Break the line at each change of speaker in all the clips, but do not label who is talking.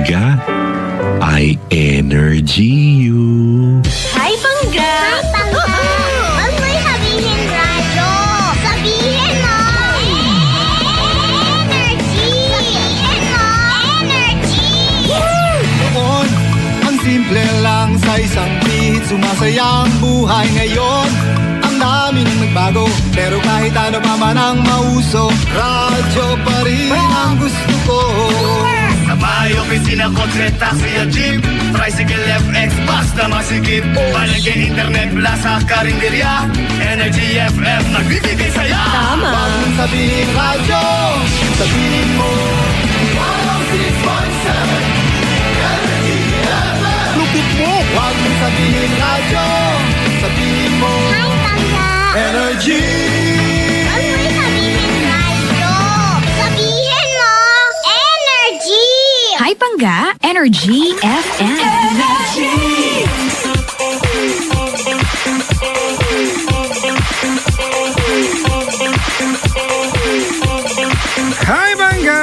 Pangga, I energy you.
Hi, Pangga!
Hi, Pangga! Huwag mo'y sabihin radyo. Sabihin mo! Energy! Sabihin mo! Energy!
Noon, ang simple lang sa isang beat. Sumasaya ang buhay ngayon. Ang dami nang nagbago, pero kahit ano pa man ang mauso, radyo pa rin ang gusto ko.
Sa bahay, opisina, kotse, taxi at jeep, tricycle, FX, basta masikip. Palengke, internet, plaza, karinderya, Energy FM, nagbibigay saya.
Tama!
Huwag mong sabihin radyo, sabihin mo 106.7 Energy FM. Lupit mo! Huwag mong sabihin radyo, sabihin mo
Hi, Pangga!
Energy!
Huwag mo'y sabihin radyo. Sabihin mo! Energy!
Hi, Pangga! Energy FM.
Hi, Pangga!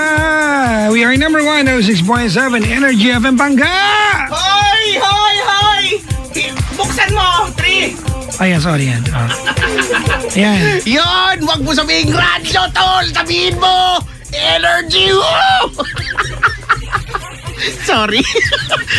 We are number 106.7 Energy FM, Pangga!
Hoy! Hoy! Hoy! Buksan mo! 3!
Ayan, sorry yan. Ayan.
Yon! Wag mo sabihin radyo, tol! Sabihin mo! Energy! Woo! Sorry.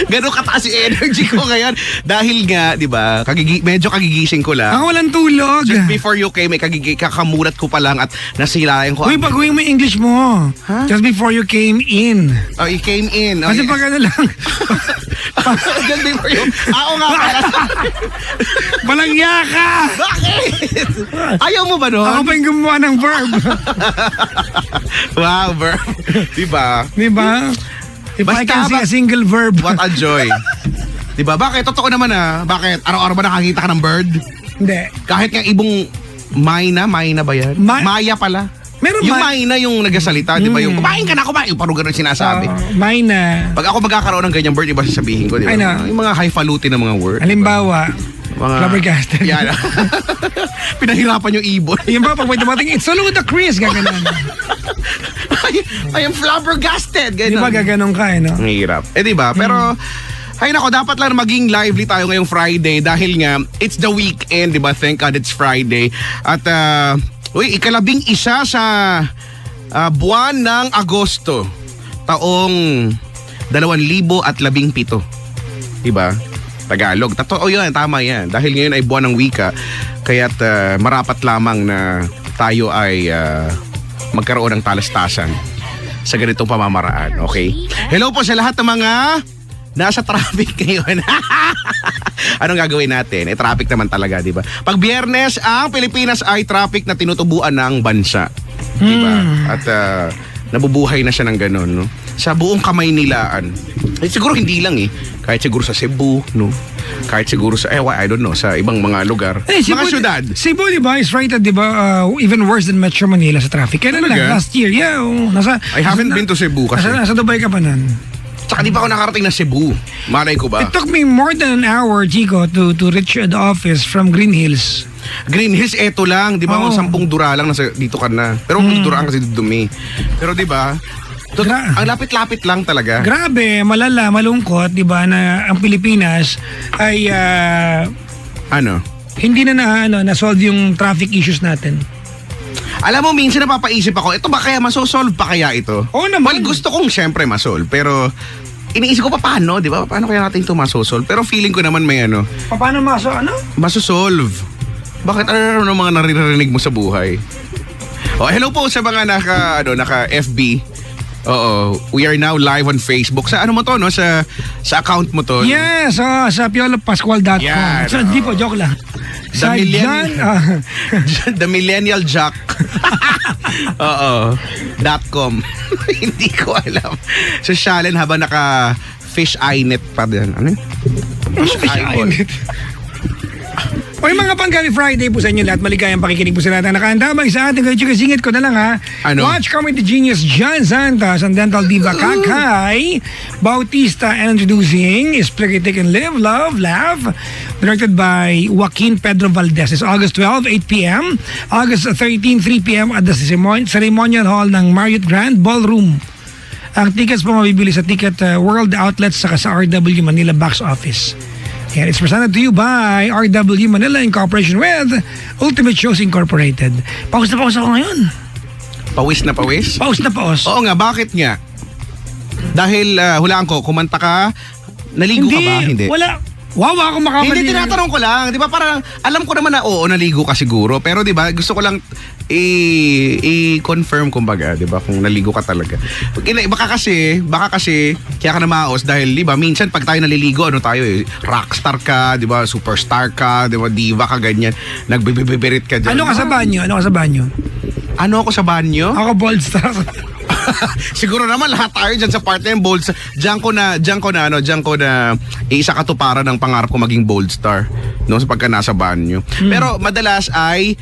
Ganun kataas yung energy ko ngayon. Dahil nga, di ba, medyo kagigising ko lang.
Ako walang tulog.
Just before you came, kakamulat ko pa lang at nasilayan ko.
Uy, pag-uwi mo yung English mo.
Huh?
Just before you came in.
Oh, you came in. Oh,
Kasi pag ano lang,
Just before you... Oo nga pala.
balangya ka!
Bakit? Ayaw mo ba nun?
Ako pa yung gumawa ng verb.
Wow, bro. Diba?
Di ba? If I can see a single verb.
What a joy. Diba? Bakit? Totoo naman Bakit? Araw-araw ba nakakita ka ng bird?
Hindi.
Kahit yung ibong Mayna ba yan? Maya pala.
Meron
Yung Mayna yung nagasalita, di ba? Yung kumain ka na, kumain. Parang ganun sinasabi.
May na.
Pag ako magkakaroon ng ganyang bird, iba sasabihin ko, di ba?
I know.
Yung mga highfalutin na mga word.
Halimbawa,
Mga...
flabbergasted.
Yan. Pinahirapan yung ibon.
Yung ba, pag may dumating, it's Solo the Chris, gaganon.
I am flabbergasted.
Di ba gaganon ka, no?
Ang hirap. Di ba? Pero, ay nako, dapat lang maging lively tayo ngayong Friday dahil nga, it's the weekend, di ba? Thank God it's Friday. At, ika-11 sa buwan ng Agosto, taong 2017. Di ba? Tagalog. Totoo yun, tama yan. Dahil ngayon ay buwan ng wika, kaya't marapat lamang na tayo ay magkaroon ng talastasan sa ganitong pamamaraan, okay? Hello po sa lahat ng mga nasa traffic ngayon. Anong gagawin natin? Traffic naman talaga, di ba? Pag Biyernes, ang Pilipinas ay traffic na tinutubuan ng bansa. Di ba? At nabubuhay na siya ng ganun, no? Sa buong Kamaynilaan. Siguro hindi lang kahit siguro sa Cebu, no? Kahit siguro sa, I don't know, sa ibang mga lugar.
Cebu,
mga syudad.
Cebu, di ba, is rated, di ba, even worse than Metro Manila sa traffic. Kailan lang,
Talaga?
last year. Yeah,
I haven't been to Cebu kasi.
Nasa Dubai ka pa nun.
Tsaka di pa ako nakarating na Cebu. Malay ko ba?
It took me more than an hour, Chico, to reach the office from Green Hills.
Green Hills, eto lang. Di ba?
Oo.
10 dura lang dito ka na. Pero duraan kasi dumi. Pero di ba? Ang lapit-lapit lang talaga.
Grabe, malala, malungkot, di ba, na ang Pilipinas ay
Ano?
hindi na na-solve yung traffic issues natin.
Alam mo, minsan napapaisip ako, ito ba kaya masosolve pa kaya ito?
Oo naman.
Well, gusto kong siyempre masolve. Pero iniisip ko paano, di ba? Paano kaya natin ito masosolve? Pero feeling ko naman may
Paano
masosolve. Bakit ano mga naririnig mo sa buhay? Oh, hello po sa mga naka FB. Oo, we are now live on Facebook. Sa ano mo to, no? Sa account mo to.
Yes, sa piolopascual.com.
Yan,
So, di po, joke lang. Sa
The Millennial Jack. Oo. .com. Hindi ko alam. Sa Shalen habang naka fish eye net pa din. Ano yun? Fish eyeball.
O yung mga Panggali Friday po sa inyo lahat, maligayang pakikinig po sa lahat na nakaantabang sa ating singit ko na lang ha.
Ano?
Watch Comedy Genius John Santos and Dental Diva Kakay Bautista, and introducing Spiritic and Live, Love, Laugh, directed by Joaquin Pedro Valdez. It's August 12, 8 p.m. August 13, 3 p.m. at the Ceremonial Hall ng Marriott Grand Ballroom. Ang tickets po mabibili sa Ticket World Outlets saka sa RW Manila box office. And it's presented to you by RW Manila in cooperation with Ultimate Shows Incorporated. Pause na pause ako ngayon.
Pawis na pawis?
Pause na pause.
Oo nga, bakit nga? Dahil, hulaan ko, kumanta ka, naligo ka ba? Hindi.
Wala. Wawa ako makamali.
Hindi, tinatanong ko lang. Di ba parang, alam ko naman na, oo, naligo ka siguro. Pero di ba, gusto ko lang i-confirm kumbaga, di ba, kung naligo ka talaga. Baka kasi, kaya ka na maos dahil, di ba, minsan pag tayo naliligo, ano tayo eh, rockstar ka, di ba, superstar ka, di ba, diva ka, ganyan. Nagbibibirit ka dyan.
Ano ka sa banyo? Ano ako sa banyo?
Ako
Bold Star.
Siguro naman lahat tayo dyan sa part na yung bold star. Diyan ko na isa katuparan ng pangarap ko maging bold star no, sa pagka nasa banyo. Pero madalas ay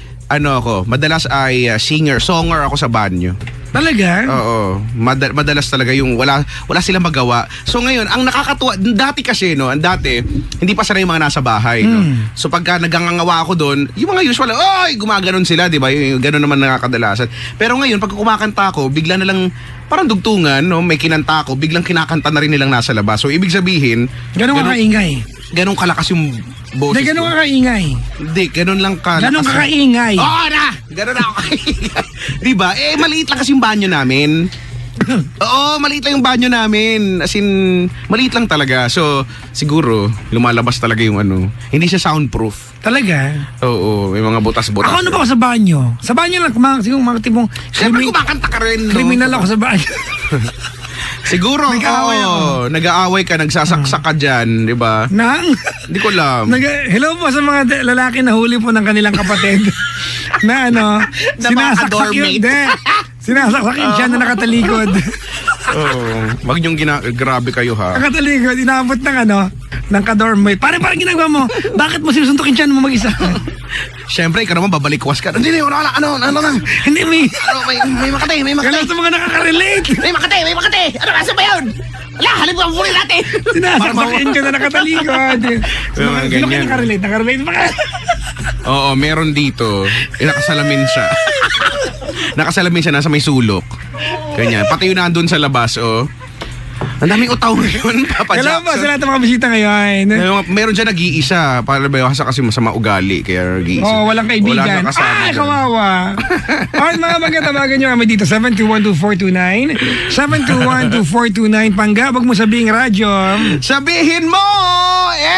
songer ako sa banyo.
Talaga?
Oo. Madalas talaga yung wala silang magawa. So ngayon, ang nakakatuwa, dati kasi, no, hindi pa sanay yung mga nasa bahay, no. So pagka nagangangawa ako doon, yung mga usual, gumaganon sila, di ba? Yung gano'n naman nakakadalasan. Pero ngayon, pag kumakanta ako, bigla na lang, parang dugtungan, no, may kinanta ako, biglang kinakanta na rin nilang nasa labas. So ibig sabihin,
Ganun ka kaingay.
Ganun kalakas yung boses.
Hindi, ganun ka kaingay.
Hindi, ganun lang kalakas.
Ganun ka kaingay.
Oo na! Ganun ako kaingay. Diba? Maliit lang kasi yung banyo namin. Oo, maliit lang yung banyo namin. As in, maliit lang talaga. So, siguro, lumalabas talaga yung ano. Hindi siya soundproof.
Talaga?
Oo, may mga butas-butas.
Ako ano ba ako sa banyo? Sa banyo lang, siguro mga tipong...
Siyempre kumakanta ka rin, no?
Kriminal ako sa banyo.
Siguro, nag-aaway ka, nagsasaksak ka dyan, di ba? Hindi ko alam.
Hello po sa mga lalaki na huli po ng kanilang kapatid. Na ano, sinasaksak yun. Sinasaksak yun siya na nakatalikod.
Wag niyong grabe kayo ha.
Nakatalikod, inaabot ng ka-dormmate. Parang ginagawa mo, bakit mo sinusuntukin siya mo mag-isa?
Siyempre, ikaw naman babalikwas ka. Hindi, wala, ano lang.
Hindi, may
makate.
Kailan sa mga nakaka-relate.
May makate. Ano, asa ba yun? Wala, halip ko ang puli natin.
Sinasaksakin ka na nakatalikod. Sino kayo nakarelate ba ka?
Oo, meron dito. Nakasalamin siya. Nakasalamin siya, nasa may sulok. Ganyan. Pati yun nandun sa labas, Ang daming utaw ngayon, Papa Jackson.
Kailan ba sila ito mga bisita ngayon?
Meron dyan nag-iisa. Para ba kasi masama ugali, kaya nag-iisa.
Walang kaibigan. Kawawa. Alright, mga magkatabagan nyo kami dito. 7212429. 7212429. Panggabag mo sabihing radyo.
Sabihin mo,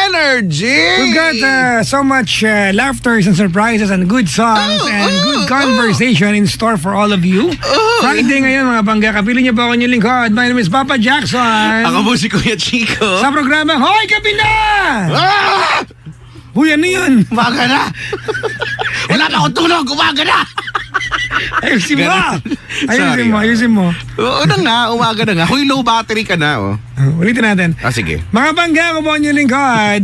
energy!
We've got so much laughter and surprises and good songs and good conversation in store for all of you. Friday ngayon, mga bangga. Kapili niyo po ako niyong lingkod. My name is Papa Jackson.
Ako po si Kuya Chico.
Sa programa, Hoy, Gabi na! Uy, ano yun?
Umaga na! Wala na akong tulog! Umaga na!
Ayusin mo.
Oo na nga, umaga na nga. Huy, low battery ka na,
Ulitin natin.
Sige.
Mga bangga, ako po ang inyong lingkod.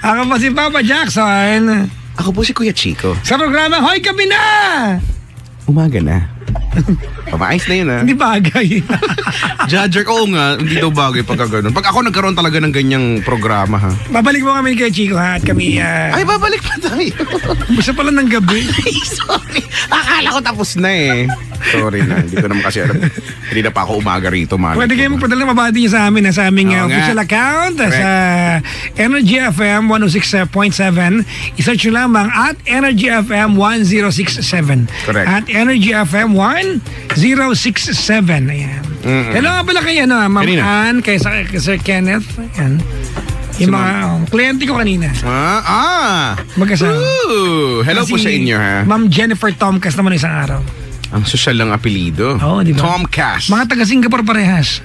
Ako po si Papa Jackson.
Ako po si Kuya Chico.
Sa programa, Hoy, Gabi na!
Umaga na. Papaayos na yun,
Hindi bagay.
Judger, nga, hindi daw bagay pagka ganun. Pag ako nagkaroon talaga ng ganyang programa, ha?
Babalik mo kami kay Chico, ha? At kami,
Ay, babalik pa tayo.
Gusto pala ng gabi.
Ay, sorry. Akala ko tapos na Sorry na, hindi ko naman kasi alam. Hindi na pa ako umaga rito, man.
Pwede kayo magpadala mabati niyo sa amin, sa aming official account, sa Energy FM 106.7. I-search nyo lamang at Energy FM 1067.
Correct.
At Energy FM 1067. Ayan. Hello nga pala kay Ma'am Ann, kay Sir Kenneth. Ayan. Yung mga kliyente ko kanina.
Mag-asawa. Hello po sa inyo, ha?
Ma'am Jennifer Tomcas naman isang araw.
Ang sosyal lang apelido.
Oo, di ba?
Tomcas.
Mga taga Singapore parehas.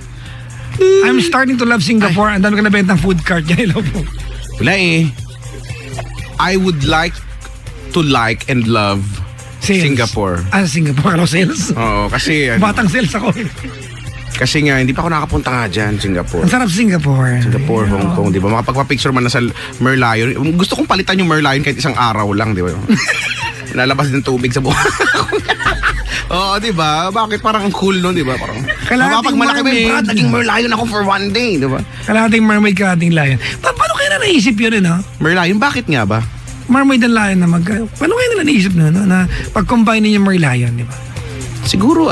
I'm starting to love Singapore. Ang dami ko nabentang food cart. Hello po.
Wala I would like to like and love Singapore.
Singapore. Hello, sales?
Oo, kasi
Batang sales ako.
Kasi nga, hindi pa ako nakapunta nga dyan, Singapore.
Ang sarap Singapore.
Hong Kong, di ba? Makapagpa-picture man na sa Merlion. Gusto kong palitan yung Merlion kahit isang araw lang, di ba? Lalabas din tubig sa buhay. Oo, di ba? Bakit parang ang cool nun, di ba? Parang, pag malaki ba yung naging Merlion ako for one day, di ba?
Kalahating mermaid, kalahating lion. Paano kaya na naisip yun,
Merlion, bakit nga ba?
Mermaid and lion na paano kaya nila naisip na pag-combine niyo yung Merlion, di ba?
Siguro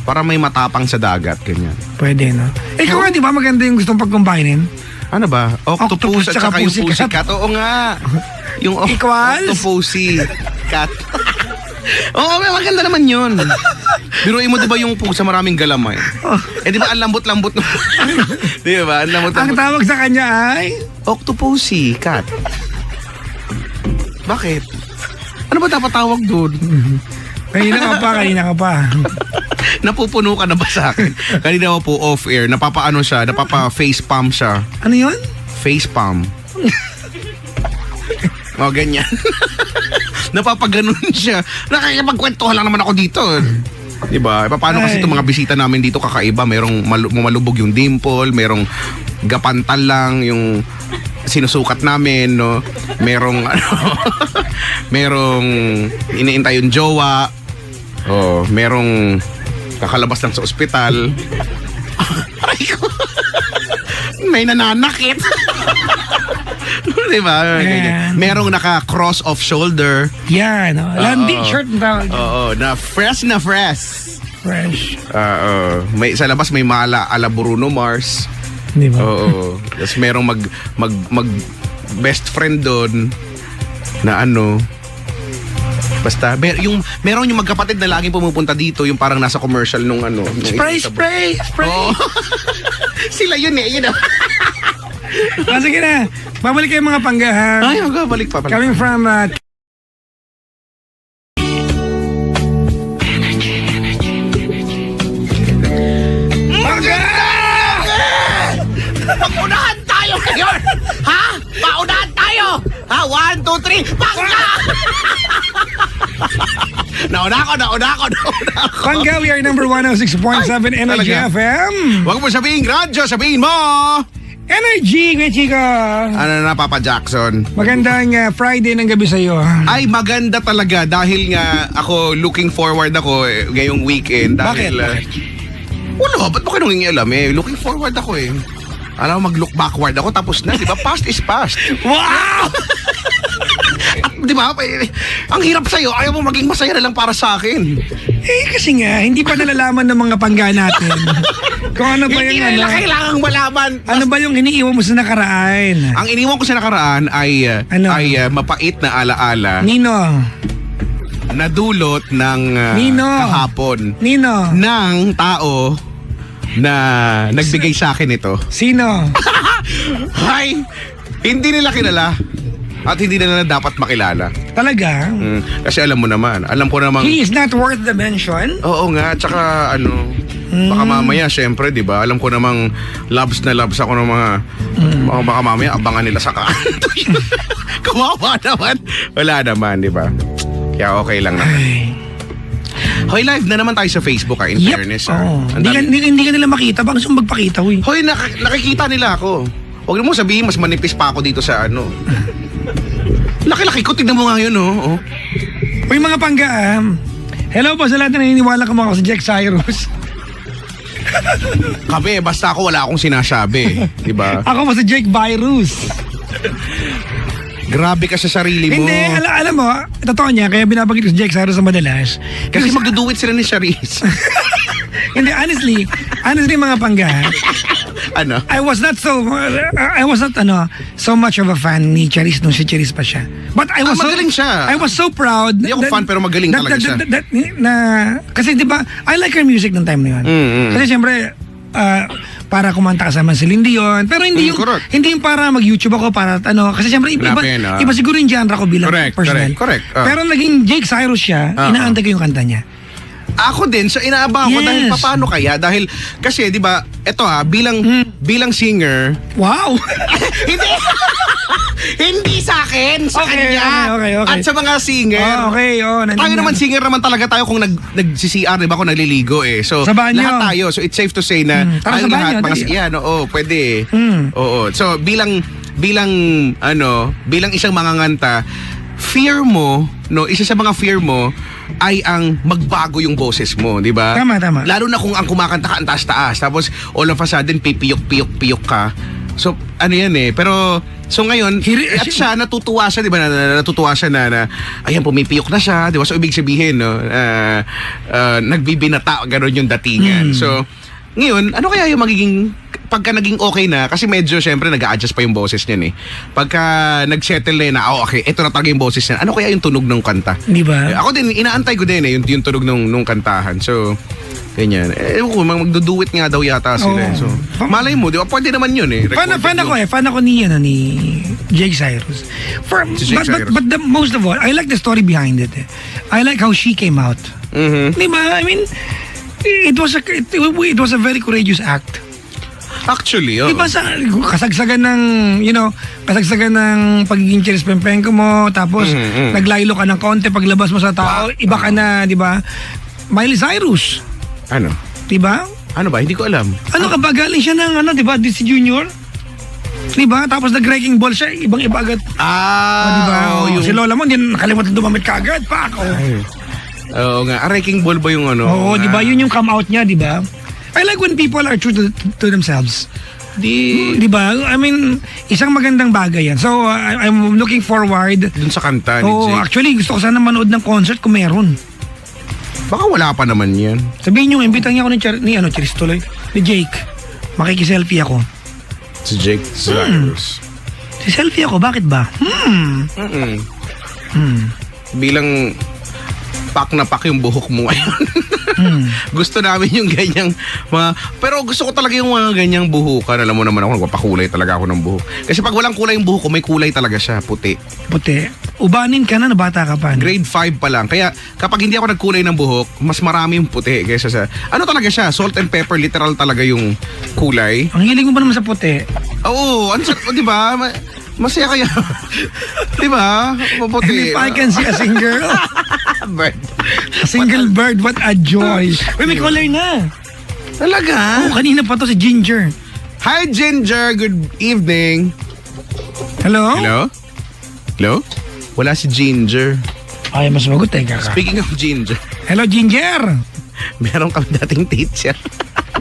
para may matapang sa dagat, ganyan.
Pwede, no? Ikaw nga, di ba maganda yung gustong pagkumbinin?
Ano ba? Octopus at
tsaka
saka yung
pussycat.
pussycat. Oo nga. Yung
Equals?
octopussy cat. Oo, maganda naman yun. Biruin mo, di ba yung pusa maraming galamay? Di ba ang lambot-lambot? Di ba? Ang lambot-lambot.
Ang tawag sa kanya ay...
Octopussy cat. Bakit? Ano ba dapat tawag doon?
Kanina ka pa.
Napupuno ka na ba sa akin? Kanina po off-air, napapa-facepalm siya.
Ano yun?
Facepalm. O, ganyan. Napapaganon siya. Nakakipagkwentuhan lang naman ako dito. Diba? Paano kasi itong mga bisita namin dito kakaiba? Merong malubog yung dimple, merong gapantal lang yung sinusukat namin, no? Merong merong iniintay yung jowa. Oh, merong kakalabas lang sa ospital. Aray ko. May nananakit. Diba?
Yan.
Merong naka-cross off shoulder.
Yan, no? Landi shirt ang tawag.
Oo, na fresh.
Fresh.
May sa labas may mala ala Bruno Mars.
Di ba?
Oo. Tapos merong mag best friend doon na basta meron yung magkapatid na laging pumupunta dito, yung parang nasa commercial nung nung
Spray.
Oo. Sila yun yun.
Sige na. Babalik kayo mga pangga, ha?
Ay, magbabalik pa pala.
Coming from...
Paunahan tayo ngayon! Ha? Paunahan tayo! Ha? 1, 2, 3, pangga! Nauna ako.
Pangga, we are number 106.7 Energy
talaga?
FM.
Huwag mo sabihin radyo, sabihin mo!
Energy, kwe chika.
Ano na, Papa Jackson?
Magandang Friday ng gabi sa'yo.
Ay, maganda talaga dahil nga ako looking forward ako ngayong weekend. Dahil,
Bakit?
Wala, ba't mo kayo nangingialam Looking forward ako Alam mo, mag-look backward ako tapos na, di ba? Past is past.
Wow!
At di ba, ang hirap sa'yo, ayaw mo maging masaya na lang para sa akin.
Kasi nga, hindi pa nalalaman ng mga pangga natin. Kung ano ba
Hindi
yung
nila kailangang malaman.
Ano ba yung iniiwan mo sa nakaraan?
Ang iniwan ko sa nakaraan ay mapait na alaala
Nino.
na dulot ng
Nino.
kahapon
Nino.
ng tao na nagbigay sa akin ito.
Sino?
Hay, hindi nila kilala at hindi nila dapat makilala.
Talaga?
Kasi alam ko namang
He is not worth the mention?
oo nga, tsaka baka mamaya syempre, 'di ba? Alam ko namang loves ako ng mga baka mamaya abangan nila sa kanto. Kawawa naman. Wala naman, 'di ba? Kaya okay lang naman.
Ay.
Hoy, live na naman tayo sa Facebook in fairness.
Oh.
Ang dami-
Hindi ka nila makita. Bakit gusto mong magpakita, huy?
Hoy, nakikita nila ako. Huwag mo sabihin, mas manipis pa ako dito sa Laki-laki ko, tignan mo nga yun, oh.
Uy, mga pangga, hello po sa lahat na naniniwala ka mga si Jack Cyrus.
Kape, basta ako wala akong sinasabi. Diba?
Ako po si Jake Virus.
Grabe ka sa sarili mo.
Hindi, alam mo, totoo niya, kaya binabagit ko si Jack Cyrus sa madalas.
Kasi magduduwit sila ni Charisse.
Hindi, honestly, mga pangga,
Ano?
I was not so much of a fan ni Charisse nung si Charisse pa siya. But I was
magaling siya.
I was so proud.
Hindi ako fan pero magaling talaga siya.
Kasi di ba, I like her music nung time na yun. Kasi siyempre, para kumanta kasama si Celine Dion. Pero hindi hindi yung para mag-YouTube ako para kasi siyempre iba siguro yung genre ko bilang personal.
Correct.
Pero naging Jake Cyrus siya, inaantay ko yung kanta niya.
Ako din, so inaabang ko dahil paano kaya? Dahil kasi 'di ba, eto bilang singer.
Wow.
Hindi sa akin, sa
Okay,
kanya.
okay.
At sa mga singer. Tayo naman singer naman talaga tayo kung nag-CCR, 'di ba? Kung nagliligo So
sa banyo.
lahat tayo. So it's safe to say na
Tara sa banyo,
lahat pwede. Oo. So bilang isang manganganta, fear mo, isa sa mga fear mo ay ang magbago yung boses mo, di ba?
Tama.
Lalo na kung ang kumakanta ka ang taas-taas, tapos all of a sudden pipiyok-piyok ka, So, ano yan eh. Pero, so ngayon, at siya, natutuwa siya, di ba? Natutuwa siya na ayan, pumipiyok na siya, di ba? So, ibig sabihin, no, nagbibinata, gano'n yung datingan. So, ngayon, ano kaya yung magiging, pagka naging okay na, kasi medyo, syempre, nag-a-adjust pa yung boses niyan eh. Pagka nag-settle na yun na, okay, ito na talaga yung boses niya, ano kaya yung tunog ng kanta?
Di ba?
Ako din, inaantay ko din eh, yung tunog nung kantahan. So, ganyan. Magduduet nga daw yata sila.
Oo.
So, malay mo, di ba? Pwede naman yun eh.
Fan ako ni Jake Cyrus. But the most of all, I like the story behind it. I like how she came out.
Mhm.
Di ba? I mean, it was a very courageous act.
Actually, oh.
Di ba kasagsagan ng, kasagsagan ng pagiging Cheris Pempenko mo, tapos naglaylo ka ng konti, paglabas mo sa tao, iba ka na, di ba? Miley Cyrus.
Ano?
Di ba?
Ano ba? Hindi ko alam.
Ano ka ba? Galing siya ng, di ba? DC Junior? Di ba? Tapos nag-wrecking ball siya, ibang-iba agad. Di ba?
Yung...
Si Lola mo, hindi nakalimutan dumamit ka agad.
Oo nga. Wrecking ball ba yung ano?
Oo, di ba? Yun yung come out niya, di ba? I like when people are true to themselves. Di ba? I mean, isang magandang bagay yan. So, I'm looking forward.
Dun sa kanta ni
Oo,
Jake.
actually, gusto ko sana manood ng concert kung meron.
Baka wala pa naman yan.
Sabihin nyo, imbitan niya ako ni Cheris tuloy. Ni Jake. Makikiselfie ako.
Si Jake Cyrus.
Si selfie ako, bakit ba?
Bilang pak na pak yung buhok mo ngayon. Gusto namin yung ganyang mga... Pero gusto ko talaga yung mga ganyang buhukan. Alam mo naman ako, nagpapakulay talaga ako ng buhok. Kasi pag walang kulay yung buhok ko, may kulay talaga siya, puti.
Puti. Ubanin ka na, bata ka pa.
Grade 5 pa lang. Kaya kapag hindi ako nagkulay ng buhok, mas marami yung puti kaysa sa... Ano talaga siya? Salt and pepper, literal talaga yung kulay.
Ang hiling mo ba naman sa puti?
Oo, di ba? Masaya kaya. Di ba? Maputi.
If I can see a single
Bird.
a single bird, what a joy. Uy, may color na.
Talaga?
Oh, kanina pa to si Ginger.
Hi, Ginger. Good evening.
Hello?
Hello? Wala si Ginger.
Ay, mas magot ka.
Speaking of Ginger,
Hello, Ginger.
meron kami dating teacher.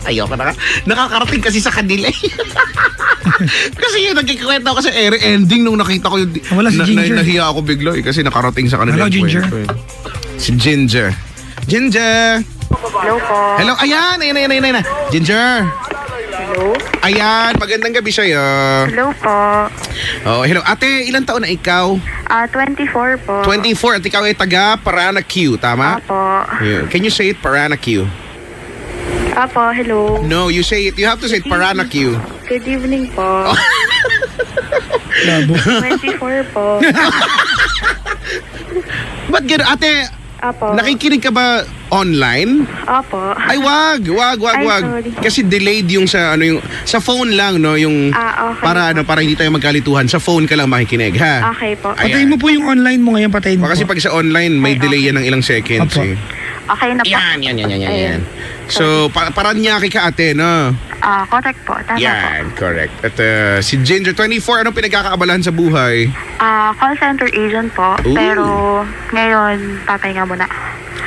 Ayoko na. Nakakarating kasi sa kanila. Kasi yun, nagkikwento ako sa ending nung nakita ko yung...
Wala si Ginger.
Nahiya ako bigla kasi nakarating sa kanila.
Hello,
yung
Ginger.
kwento. Si Ginger. Ginger!
Hello po.
Hello, ayan. Ginger!
Hello?
Ayan, magandang gabi sa'yo.
Hello po.
Oh, hello. Ate, ilang taon na ikaw?
24 po.
24 at ikaw ay taga Paranaque, tama?
Apo.
Yeah. Can you say it Paranaque?
Apo, hello.
No, you say it. You have to say it Paranaque.
Good evening po. 24 po.
Ba't gano'n? Ate,
Apo.
nakikinig ka ba online?
Apo.
Ay, wag.
Ay, sorry.
Kasi delayed yung sa sa phone lang, no, yung
Okay.
para hindi tayo magkalituhan. Sa phone ka lang makikinig, ha?
Okay po.
Ay,
Patayin mo po yung online mo ngayon, patayin mo
Kasi
po.
pag sa online, may
Ay,
delay
okay.
yan ng ilang seconds,
Apo.
eh.
Okay na po.
Yan. So, Paranaque ka, ate, no?
Correct po. Tama
Yan, correct. At si Ginger, 24, anong pinagkakaabalahan sa buhay?
po. Call center agent po.
Ooh.
Pero ngayon, papahinga muna.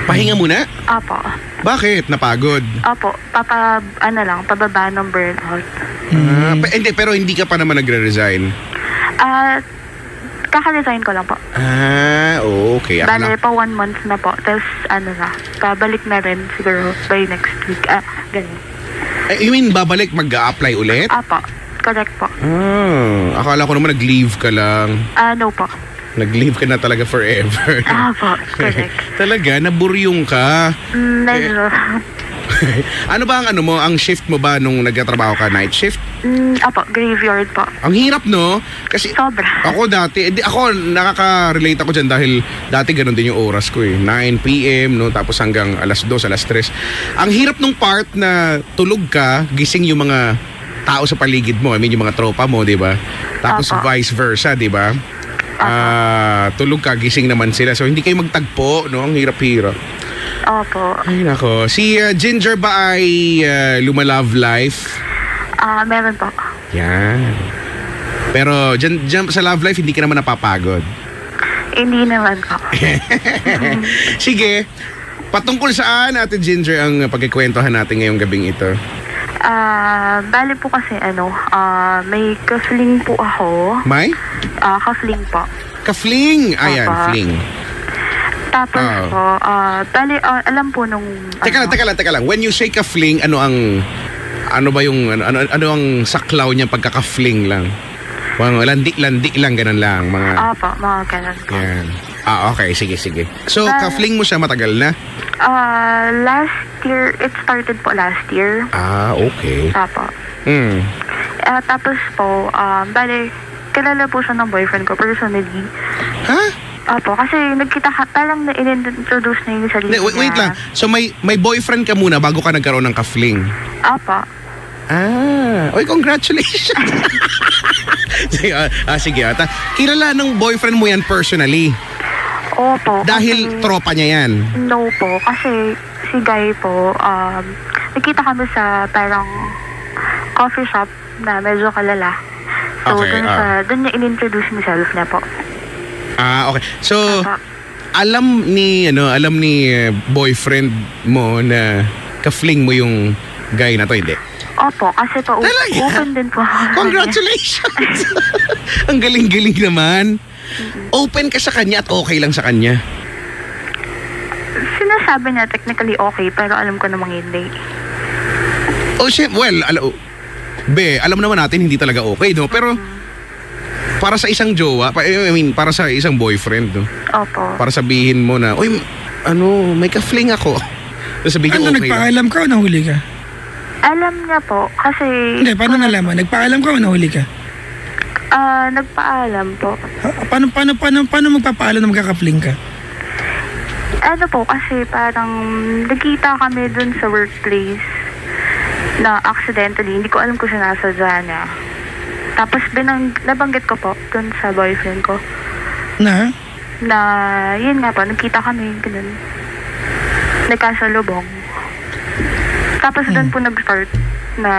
Pahinga muna?
Apo.
Bakit? Napagod?
Opo. Pababa ng burnout.
Pero hindi ka pa naman nagre-resign.
Kaka-resign ko lang po.
Okay. Ako
Bale
na.
po 1 month na po. Tapos babalik na rin siguro by next week. Ganun.
You mean babalik, mag-a-apply ulit?
Apo. Correct po.
Akala ko naman nag-leave ka lang.
No po.
Nag-leave ka na talaga forever.
Apo. Correct.
Talaga, naburyong ka.
Medyo.
Ano ba ang shift mo ba nung nagtatrabaho ka? Night shift?
Apo. Graveyard po.
Ang hirap, no? Kasi
Sobra.
ako dati, nakaka-relate ako dyan dahil dati ganun din yung oras ko eh. 9 p.m. no, tapos hanggang alas 2, alas 3. Ang hirap nung part na tulog ka, gising yung mga tao sa paligid mo. I mean, yung mga tropa mo, di ba? Tapos
Apo.
vice versa, di ba? Tulog ka, gising naman sila. So, hindi kayo magtagpo, no? Ang hirap-hirap.
Opo.
Ay, nako. Si Ginger ba ay lumalove life?
Meron po.
Yan. Pero dyan sa love life, hindi ka naman napapagod.
Hindi naman po.
Sige, patungkol saan, Ate Ginger, ang pagkikwentuhan natin ngayong gabing ito?
Bali po kasi may ka-fling po ako.
May?
Ka-fling po.
Ka-fling. Ayan,
Apa.
fling.
Tapos po, bali, alam po nung...
Teka lang. When you say ka-fling, ano ang saklaw niya pagka-ka-fling lang? Mga landi lang, ganun lang. Mga...
mga ganun po.
Yan. Okay. Sige. So, ka-fling mo siya matagal na?
Last year, it started po last year.
Okay.
Tapos po, bali, kilala po siya ng boyfriend ko personally.
Ha?
Kasi parang na-introduce na yung sarili niya.
Wait lang. So, may boyfriend ka muna bago ka nagkaroon ng ka-fling? Oy, congratulations. Sige. Kilala ng boyfriend mo yan personally?
Opo.
Dahil tropa niya yan?
No po. Kasi si Guy po, nakita kami sa parang coffee shop na medyo kalala. So,
Okay,
dun niya in-introduce himself niya po.
Okay. So, alam ni boyfriend mo na ka-fling mo yung guy na to, hindi?
Opo, kasi po open din po.
Congratulations! Ang galing-galing naman. Open ka sa kanya at okay lang sa kanya.
Sinasabi niya technically okay, pero alam ko namang hindi.
Alam naman natin hindi talaga okay, no? Pero para sa isang jowa, para sa isang boyfriend, no?
Opo.
Para sabihin mo na, may ka-fling ako. Tapos sabihin niya, okay lang.
Nagpaalam ka o nahuli ka?
Alam niya po, kasi...
Hindi, paano nalaman? Nagpaalam ka o nahuli ka?
Nagpaalam po.
Paano magpapaalam na magkaka-fling ka?
Kasi parang nagkita kami dun sa workplace na accidentally, hindi ko alam kung sinasadya niya. Tapos nabanggit ko po dun sa boyfriend ko. Na, yun nga po, nagkita kami, ganun. Nagkasalubong. Tapos dun po nag-start na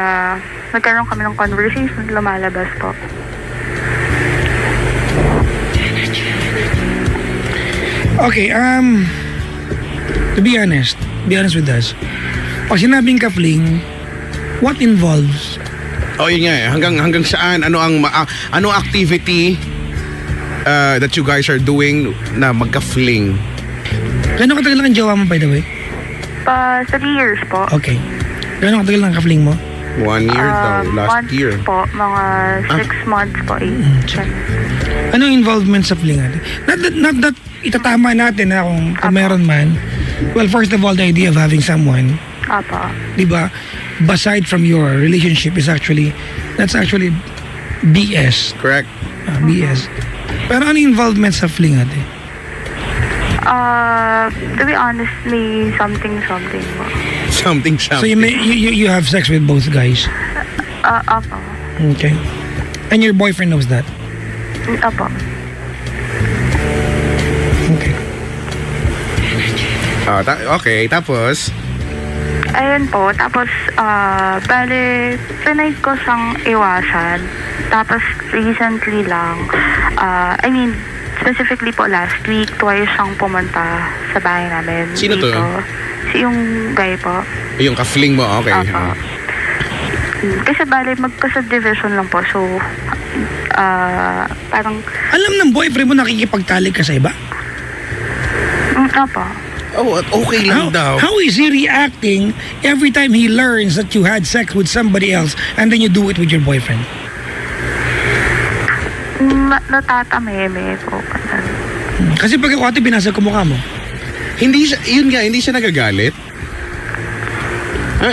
nagkaroon kami ng conversation, lumalabas po.
Okay, to be honest with us, pag sinabing ka-fling, what involves?
Yun nga eh. Hanggang saan? Ano activity that you guys are doing na magka-fling?
Gano'ng katagal lang ang jowa mo, by the way?
3 years po.
Okay. Gano'ng katagal lang ang ka-fling mo?
1 year daw. Last
months
year.
po. Mga 6 months po. 8.
Anong involvement sa fling natin? Not that itatama natin na kung meron man. Well, first of all, the idea of having someone, diba, aside from your relationship that's actually BS.
Correct.
BS. Pero ano involvement sa fling natin?
To be honestly, something.
Something.
So you have sex with both guys?
Apo.
Okay. And your boyfriend knows that?
Apo.
Okay.
Okay, tapos?
Ayun po. Tapos, bale, tonight ko siyang iwasan. Tapos, recently lang, specifically po last week, twice siyang pumunta sa bahay namin.
Sino to?
Si yung guy po.
Yung ka-fling mo, okay.
Kasi bale, magka-subdivision lang po. So, parang...
Alam ng boyfriend mo nakikipagtalik ka sa iba?
Opo.
Okay lang daw.
How is he reacting every time he learns that you had sex with somebody else and then you do it with your boyfriend?
Natatameme po.
Kasi pag ako binasa ko mukha mo.
Hindi siya nagagalit.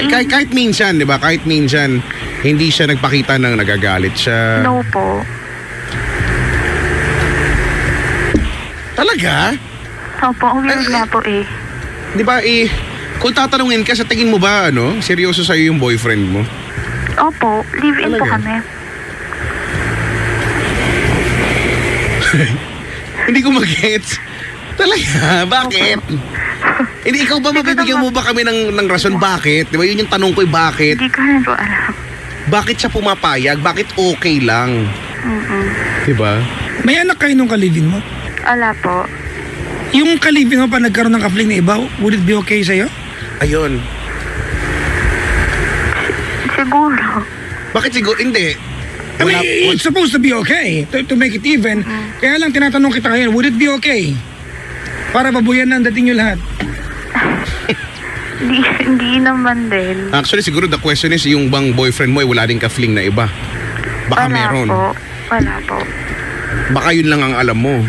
Kahit minsan, di ba? Kahit minsan, hindi siya nagpakita ng nagagalit siya.
No po.
Talaga?
Opo, weird nga po eh.
Di ba kung tatanungin ka, sa tingin mo ba, seryoso sa'yo yung boyfriend mo?
Opo, live-in po kami.
Hindi ko mag-gets. Talaga? Bakit? Hindi, ikaw ba mabibigyan mo ba kami ng rason bakit? Di ba yun yung tanong ko, bakit?
Hindi ko rin po alam.
Bakit siya pumapayag? Bakit okay lang? Di ba?
May anak kayo nung kalivin mo?
Ala po.
Yung kalivin mo pa nagkaroon ng ka-fling na iba, would it be okay sa'yo?
Ayun.
Siguro.
Bakit siguro? Hindi.
I mean, it's supposed to be okay to make it even. Kaya lang tinatanong kita ngayon, would it be okay? Para babuyan na ang dating nyo lahat.
Hindi naman din.
Actually, siguro the question is, yung bang boyfriend mo ay wala din ka-fling na iba? Baka meron.
Wala po.
Baka yun lang ang alam mo.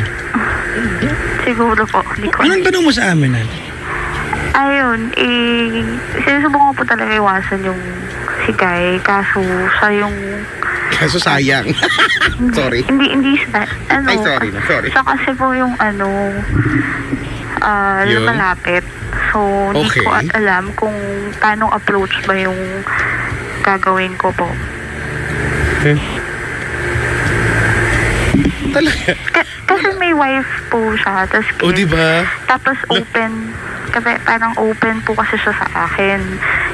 Siguro po. Hindi ko.
Anong tanong mo sa amin, Ate?
Ayun, sinusubukan ko po talaga iwasan yung si Guy. Kaso, siya yung...
Kaso sayang. Sorry.
Hindi siya.
Ay, sorry.
Siya kasi po yung
Yung?
malapit. So, hindi
Okay.
ko alam kung paano approach ba yung gagawin ko po.
Talaga?
Kasi may wife po siya. Tapos,
O, diba?
Tapos open, kasi parang open po kasi siya sa akin.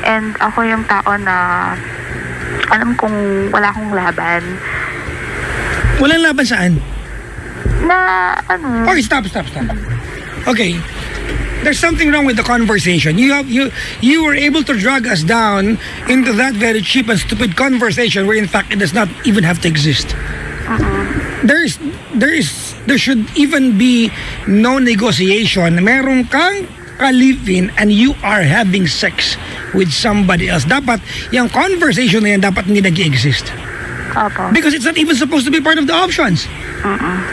And ako yung tao na alam kong wala akong laban.
Walang laban saan?
Na
Okay, stop. Okay. There's something wrong with the conversation. You were able to drag us down into that very cheap and stupid conversation where in fact it does not even have to exist. There should even be no negotiation. Meron kang ka-live-in and you are having sex with somebody else. Dapat yung conversation na yan dapat hindi nag-exist.
Opo.
Because it's not even supposed to be part of the options.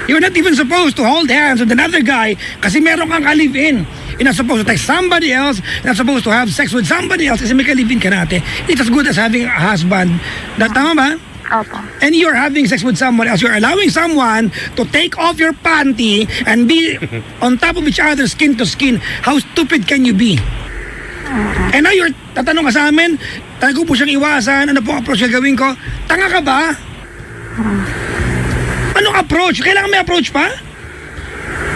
You're not even supposed to hold hands with another guy kasi meron kang ka-live-in. You're not supposed to text somebody else. You're not supposed to have sex with somebody else kasi may ka-live-in ka natin. It's as good as having a husband. Tama ba?
Opo.
And you're having sex with someone else. You're allowing someone to take off your panty and be on top of each other skin to skin. How stupid can you be? And now you're tatanong ka sa amin, talaga po siyang iwasan, ano po ang approach na gawin ko? Tanga ka ba? Anong approach? Kailangan may approach pa?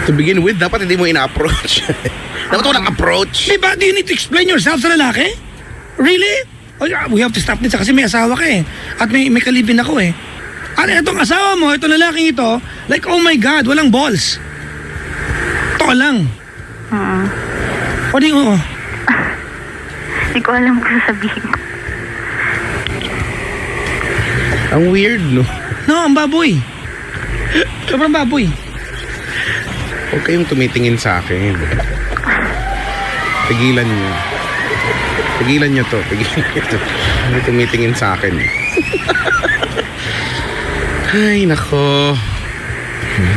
To begin with, dapat hindi mo ina-approach. Dapat walang approach.
Diba? Do you need to explain yourself sa lalaki? Really? Oh, yeah, we have to stop this kasi may asawa ka eh. At may kalibin ako eh. At itong asawa mo, itong lalaking ito, like, oh my God, walang balls. Ito lang. O di, oo.
Hindi ko alam kung sasabihin ko.
Ang weird, no?
No, ang baboy. Sobrang baboy.
Huwag kayong tumitingin sa akin. Tigilan niyo. Tigilan niyo to. Hindi tumitingin sa akin. Ay, nako.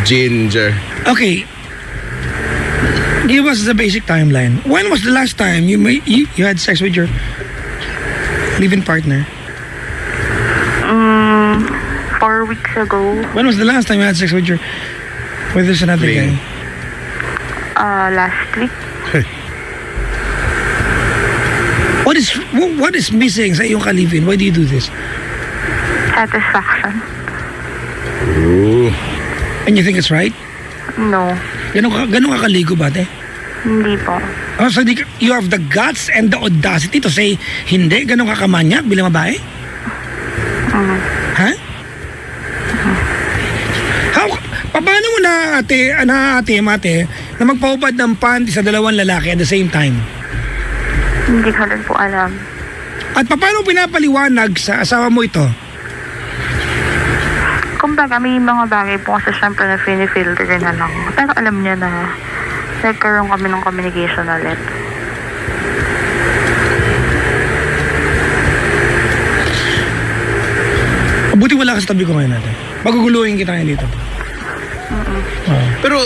Ginger.
Okay. Give us the basic timeline. When was the last time you had sex with your live-in partner?
4 weeks ago.
When was the last time you had sex with this another guy?
Last week.
What is missing sa iyong ka-live-in? Why do you do this?
Satisfaction.
Ooh.
And you think it's right?
No.
Ganun ka kaligo ba, te?
Hindi po.
Oh, so you have the guts and the audacity to say, hindi, ganun ka kamanyak bilang babae? Ha? Paano mo na ate, na magpaubad ng panty sa dalawang lalaki at the same time?
Hindi ko rin po alam.
At paano pinapaliwanag sa asawa mo ito?
Kumbaga, may mga bagay po kasi syempre na filter na lang. Pero alam niya na nagkaroon kami ng communication ulit.
Buti wala ka sa tabi ko ngayon natin. Maguguluhin kita ngayon dito.
Pero,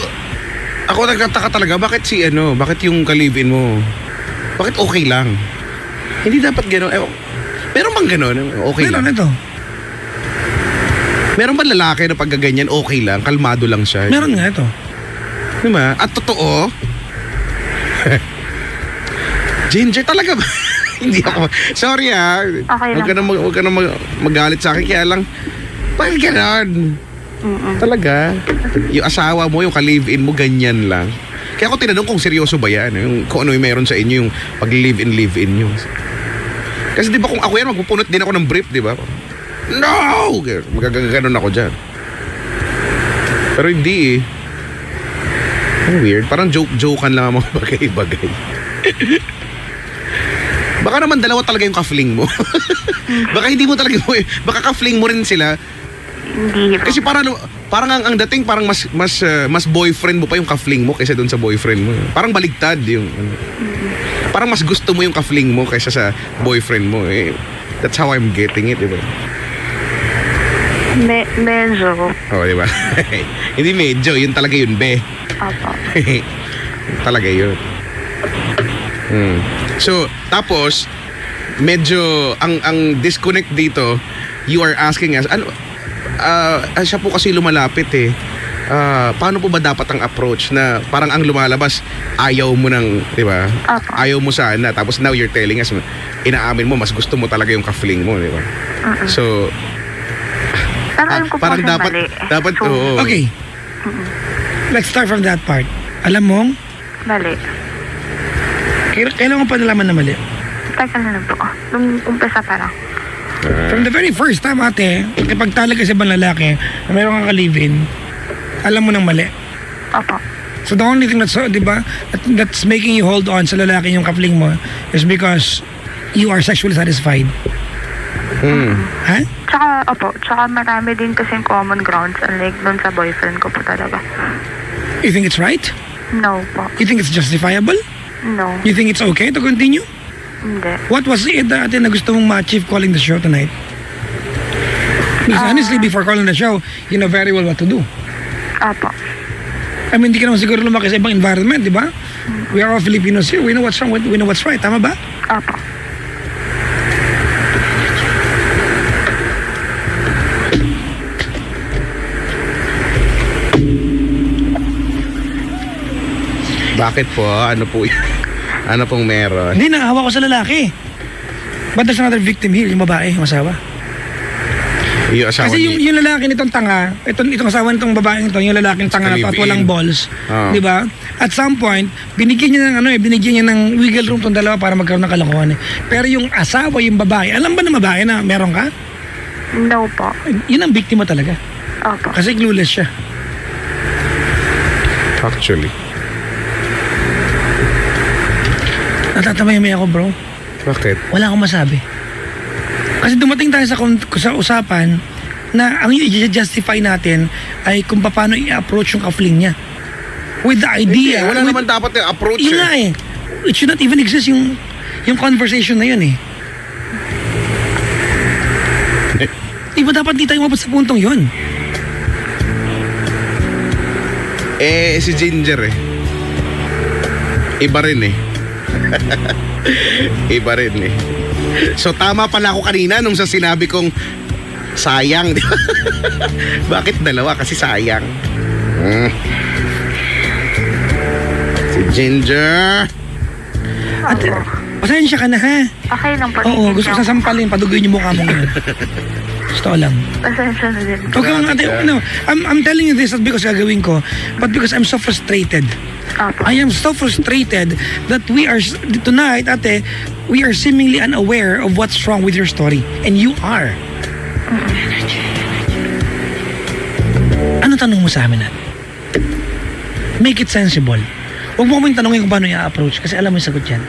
ako nagtataka talaga, bakit yung ka-live-in mo, bakit okay lang? Hindi dapat gano'n. Meron bang gano'n? Okay lang.
Meron ito.
Meron ba lalaki na pagkaganyan, okay lang, kalmado lang siya?
Meron nga ito.
Diba? At totoo, Ginger talaga ba? Hindi ako, sorry ha.
Okay lang.
Huwag ka na magalit sa akin, kaya lang, bakit gano'n? Talaga? Yung asawa mo, yung ka-live-in mo, ganyan lang. Kaya ako tinanong kung seryoso ba yan, kung ano yung meron sa inyo, yung pag-live-in nyo. Kasi di ba kung ako yan, magpupunot din ako ng brief, di ba? No! Magagaganon ako dyan. Pero hindi eh. Ang weird. Parang joke-jokean lang ang mga bagay-bagay. Baka naman dalawa talaga yung ka-fling mo. Baka hindi mo talaga mo, baka ka-fling mo rin sila.
Hindi po.
Kasi parang ang dating parang mas boyfriend mo pa yung ka-fling mo kaysa doon sa boyfriend mo. Parang baligtad yung parang mas gusto mo yung ka-fling mo kaysa sa boyfriend mo. Eh, that's how I'm getting it, di ba?
Medyo.
Oh, di ba? Hindi medyo, yun talaga yun, be.
Opo.
Talaga yun. So, tapos medyo ang disconnect dito, you are asking us, ano siya po kasi lumalapit eh. Paano po ba dapat ang approach na parang ang lumalabas ayaw mo ng, di ba?
Opo.
Ayaw mo sana, tapos now you're telling us, inaamin mo mas gusto mo talaga yung ka-fling mo, di ba? So
Pero alam ko po
parang
kasi
dapat
mali. So,
oo.
Okay. Let's start from that part. Alam mo,
mali.
kailan mo pa nalaman na mali?
Teka na lang po. Nung umpisa pa lang.
From the very first time, ate, kapag talaga sa ibang lalaki na meron kang ka-live-in, alam mo nang mali.
Opo.
So the only thing that's, di ba, that's making you hold on sa lalaki yung ka-fling mo is because you are sexually satisfied. Ha?
Tsaka marami din kasing common grounds unlike dun sa boyfriend ko po talaga.
You think it's right?
No po.
You think it's justifiable?
No.
You think it's okay to continue?
Hindi.
What was it ate na gusto mong ma-achieve calling the show tonight? Because honestly, before calling the show, you know very well what to do.
Opo.
I mean, hindi ka naman siguro lumaki sa ibang environment, di ba? We are all Filipinos here. We know what's wrong, we know what's right. Tama ba?
Opo.
Bakit po? Ano po yun? Ano pong meron?
Hindi, naawa ko sa lalaki. But there's another victim here, yung babae, yung asawa.
Yung asawa
Kasi yung lalaki nitong tanga, itong asawa nitong babae nito, yung lalaking tanga na to at walang balls, di ba? At some point, binigyan niya ng wiggle room tong dalawa para magkaroon ng kalokohan eh. Pero yung asawa, yung babae, alam ba ng babae na meron ka?
No po.
Yun ang biktima talaga.
Opo.
Kasi clueless siya.
Actually.
Natatamay-may ako, bro.
Bakit?
Wala akong masabi. Kasi dumating tayo sa usapan na ang i-justify natin ay kung paano i-approach yung ka-fling niya. With the idea.
Wala naman dapat yung approach
Yun nga eh. It should not even exist yung conversation na yun eh. Di ba dapat di tayo mabot sa puntong yun?
Si Ginger eh. Iba rin eh. Iba rin eh. So tama pala ako kanina nung sa sinabi kong sayang, di ba? Bakit dalawa? Kasi sayang. Si Ginger.
At pasensya ka na ha.
Okay lang po.
Oo, gusto ko sasampalin, padugoyin yung mukha mo ngayon. Gusto ko lang.
Pasensya na din.
Okay, ate, no, I'm telling you this not because gagawin ko, but because I'm so frustrated.
Opo.
I am so frustrated that we are, tonight, ate, we are seemingly unaware of what's wrong with your story. And you are. Ano tanong mo sa amin, ate? Make it sensible. Huwag mo kaming tanongin kung paano i-approach kasi alam mo yung sagot yan.